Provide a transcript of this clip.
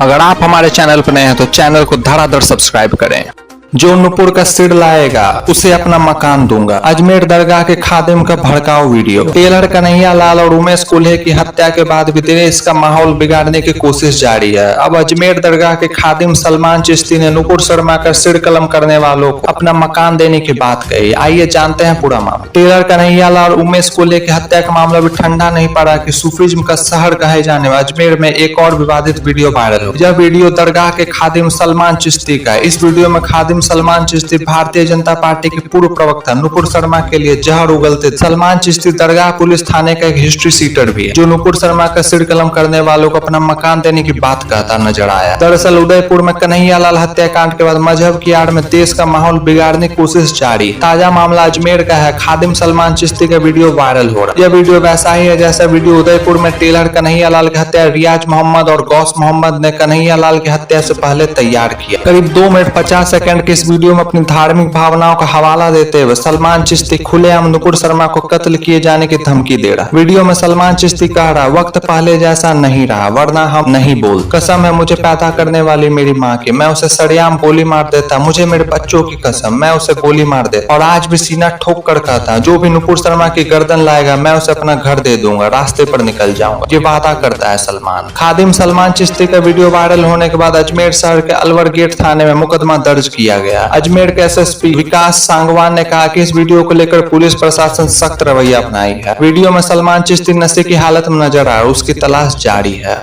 अगर आप हमारे चैनल पर नए हैं तो चैनल को धड़ाधड़ सब्सक्राइब करें। जो नुपुर का सिर लाएगा उसे अपना मकान दूंगा। अजमेर दरगाह के खादिम का भड़काऊ वीडियो। टेलर कन्हैया लाल और उमेश कुल्हे की हत्या के बाद भी देश का माहौल बिगाड़ने की कोशिश जारी है। अब अजमेर दरगाह के खादिम सलमान चिश्ती ने नुपुर शर्मा का सिर कलम करने वालों को अपना मकान देने की बात कही। आइए जानते हैं पूरा मामला। टेलर कन्हैया लाल और उमेश कुल्हे की हत्या का मामला भी ठंडा नहीं पड़ा कि सूफीज्म का शहर कहे जाने वाले अजमेर में एक और विवादित वीडियो वायरल हो। यह वीडियो दरगाह के खादिम सलमान चिश्ती का है। इस वीडियो में खादिम सलमान चिश्ती भारतीय जनता पार्टी के पूर्व प्रवक्ता नुपुर शर्मा के लिए जहर उगलते। सलमान चिश्ती दरगाह पुलिस थाने का एक हिस्ट्री सीटर भी है, जो नुपुर शर्मा का सिर कलम करने वालों को अपना मकान देने की बात कहता नजर आया। दरअसल उदयपुर में कन्हैया लाल हत्याकांड के बाद मजहब की आड़ में देश का माहौल बिगाड़ने की कोशिश जारी। ताजा मामला अजमेर का है। खादिम सलमान चिश्ती का वीडियो वायरल हो रहा है। यह वीडियो वैसा ही है जैसा वीडियो उदयपुर में टेलर कन्हैया लाल की हत्या रियाज मोहम्मद और गौस मोहम्मद ने कन्हैया लाल की हत्या से पहले तैयार किया। करीब 2 मिनट 50 सेकंड के इस वीडियो में अपनी धार्मिक भावनाओं का हवाला देते हुए सलमान चिश्ती खुलेआम नुपुर शर्मा को कत्ल किए जाने की धमकी दे रहा। वीडियो में सलमान चिश्ती कह रहा, वक्त पहले जैसा नहीं रहा, वरना हम नहीं बोल। कसम है मुझे पैदा करने वाली मेरी माँ की, मैं उसे सरेआम गोली मार देता। मुझे मेरे बच्चों की कसम, मैं उसे गोली मार देता। और आज भी सीना ठोक कर कहता, जो भी नुपुर शर्मा की गर्दन लाएगा मैं उसे अपना घर दे दूंगा, रास्ते पर निकल जाऊंगा। ये वादा करता है सलमान। खादिम सलमान चिश्ती का वीडियो वायरल होने के बाद अजमेर शहर के अलवर गेट थाने में मुकदमा दर्ज किया गया। अजमेर के एसएसपी विकास सांगवान ने कहा कि इस वीडियो को लेकर पुलिस प्रशासन सख्त रवैया अपनाई है। वीडियो में सलमान चिश्ती नशे की हालत में नजर आ रहा है, उसकी तलाश जारी है।